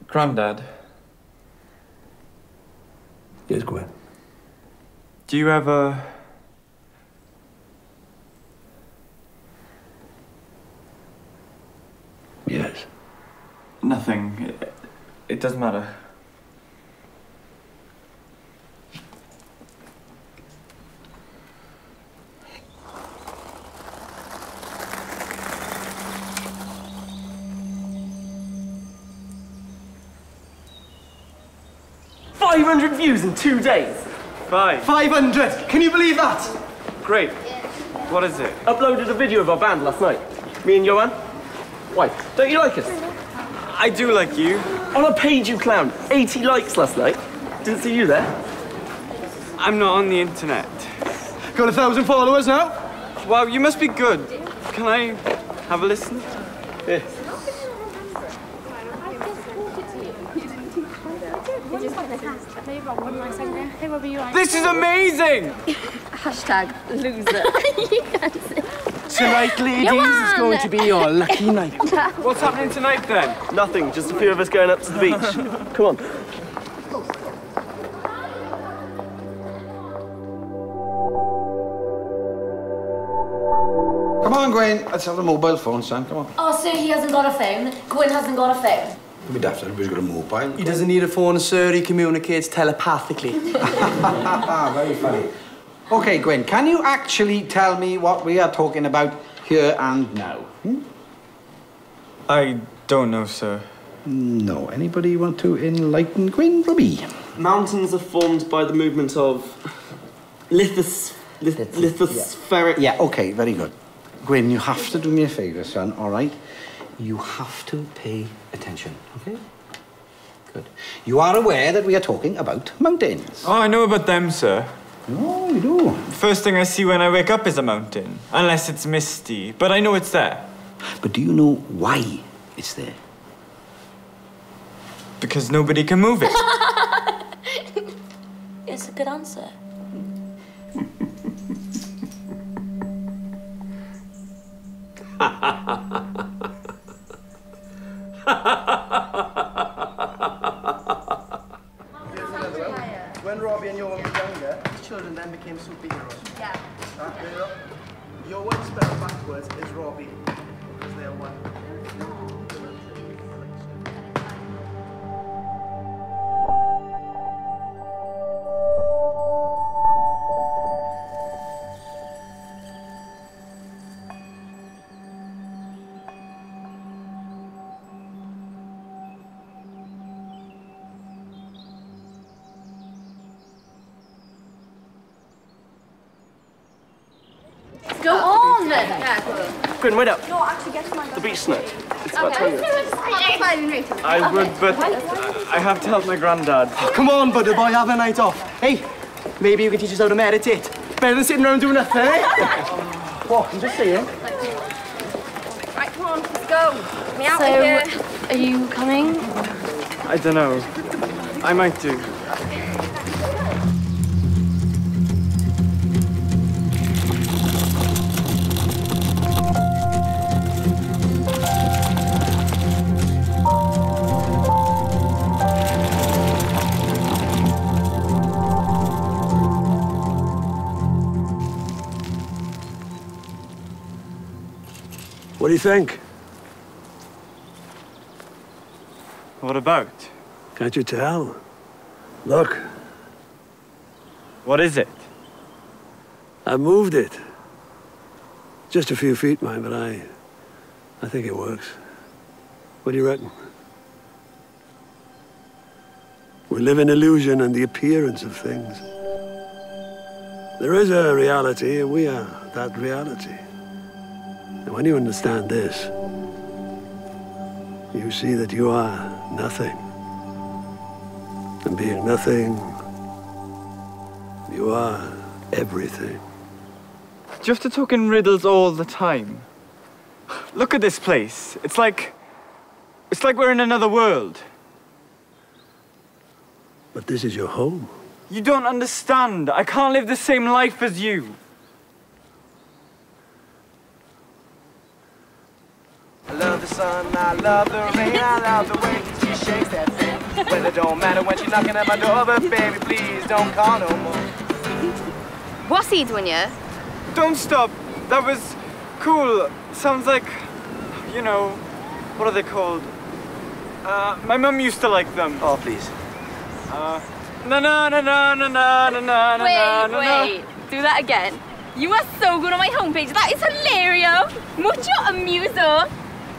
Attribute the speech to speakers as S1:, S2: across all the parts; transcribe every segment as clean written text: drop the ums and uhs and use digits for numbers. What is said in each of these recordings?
S1: Grandad.
S2: Yes, go ahead.
S1: Do you ever...
S2: Yes.
S1: Nothing. It doesn't matter.
S3: $500 views in 2 days. 500! Can you believe that?
S1: Great. What is it?
S3: Uploaded a video of our band last night. Me and Johan. Why? Don't you like us?
S1: I do like you.
S3: On a page, you clown. 80 likes last night. Didn't see you there.
S1: I'm not on the internet.
S3: Got 1,000 followers now?
S1: Wow, you must be good. Can I have a listen?
S3: Yeah.
S1: This is amazing!
S4: Hashtag loser. You can't say.
S3: Tonight, ladies, is going to be your lucky night.
S1: What's happening tonight, then?
S3: Nothing, just a few of us going up to the beach. Come on.
S2: Come on, Gwen. Let's have the mobile phone, son. Come on.
S4: Oh, sir, he hasn't got a phone. Gwyn hasn't got a phone.
S2: Don't be daft. Everybody's got a mobile.
S3: He doesn't need a phone, sir. He communicates telepathically.
S2: Very funny. Okay, Gwen, can you actually tell me what we are talking about here and now?
S1: I don't know, sir.
S2: No. Anybody want to enlighten Gwen for me?
S3: Mountains are formed by the movement of lithospheric...
S2: Yeah, okay, very good. Gwen, you have to do me a favour, son, all right? You have to pay attention, okay? Good. You are aware that we are talking about mountains?
S1: Oh, I know about them, sir.
S2: Oh, you do?
S1: First thing I see when I wake up is a mountain. Unless it's misty. But I know it's there.
S2: But do you know why it's there?
S1: Because nobody can move it.
S4: It's a good answer.
S5: When Robbie and Johan were younger, children then became superheroes.
S4: Yeah.
S5: Johan spelled backwards is Robbie, because they're one.
S4: Go on!
S3: Gwyn, wait up.
S4: No, actually get to my...
S3: The beach snack. It's about
S4: Okay.
S3: 20 minutes.
S1: I would, but I have to help my granddad.
S3: Come on, buddy boy, have a night off. Hey, maybe you can teach us how to meditate. Better than sitting around doing nothing, eh? What? I'm just saying.
S4: Right, come on, let's go. Me out here. Are you coming?
S1: I don't know. I might do.
S6: What do you think?
S1: What about?
S6: Can't you tell? Look,
S1: What is it?
S6: I moved it. Just a few feet, mind, but I think it works. What do you reckon? We live in illusion and the appearance of things. There is a reality, and we are that reality. And when you understand this, you see that you are nothing. And being nothing, you are everything.
S1: Do you have to talk in riddles all the time? Look at this place. It's like we're in another world.
S6: But this is your home.
S1: You don't understand. I can't live the same life as you.
S5: I love the sun, I love the rain, I love the way she shakes that thing. Well, it don't matter when she's knocking at my door, but baby, please don't call no more.
S4: What's he doing here?
S1: Don't stop. That was cool. Sounds like, you know, what are they called? My mum used to like them.
S5: Oh, please.
S1: Na na na na na na na na na.
S4: Wait. Do that again. You are so good on my homepage. That is hilarious. Mucho amuso.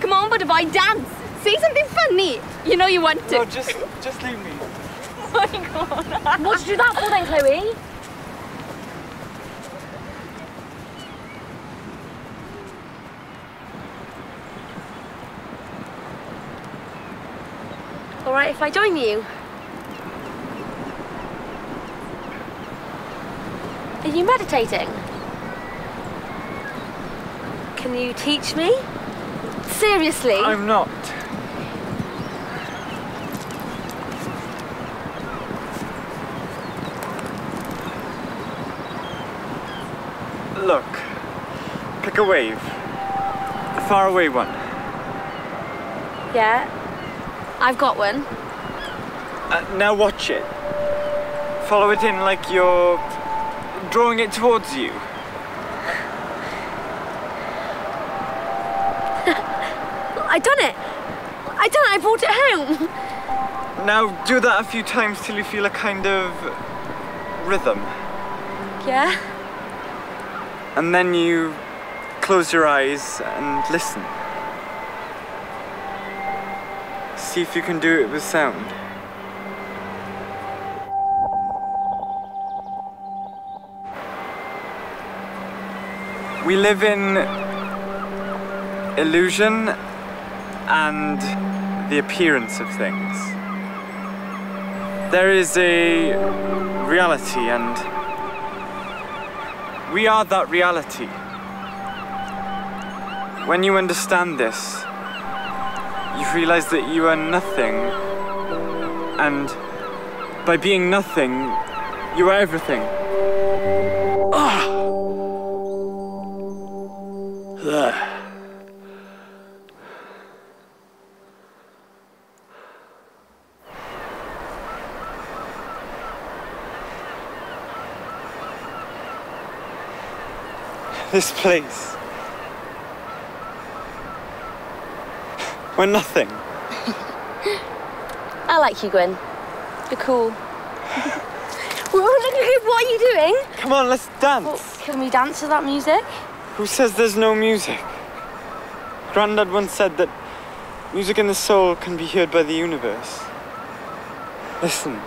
S4: Come on, butterboy, dance. Say something funny. You know you want to.
S1: No, just leave me.
S4: Oh my God. What did you do that for then, Chloe? All right, if I join you. Are you meditating? Can you teach me? Seriously?
S1: I'm not. Look, pick a wave. A faraway one.
S4: Yeah, I've got one.
S1: Now watch it. Follow it in like you're drawing it towards you.
S4: I brought it home.
S1: Now do that a few times till you feel a kind of rhythm.
S4: Yeah?
S1: And then you close your eyes and listen. See if you can do it with sound. We live in illusion and the appearance of things. There is a reality, and we are that reality. When you understand this, you realize that you are nothing, and by being nothing, you are everything.
S6: There.
S1: This place. We're nothing.
S4: I like you, Gwen. You're cool. What are you doing?
S1: Come on, let's dance.
S4: Well, can we dance to that music?
S1: Who says there's no music? Grandad once said that music in the soul can be heard by the universe. Listen.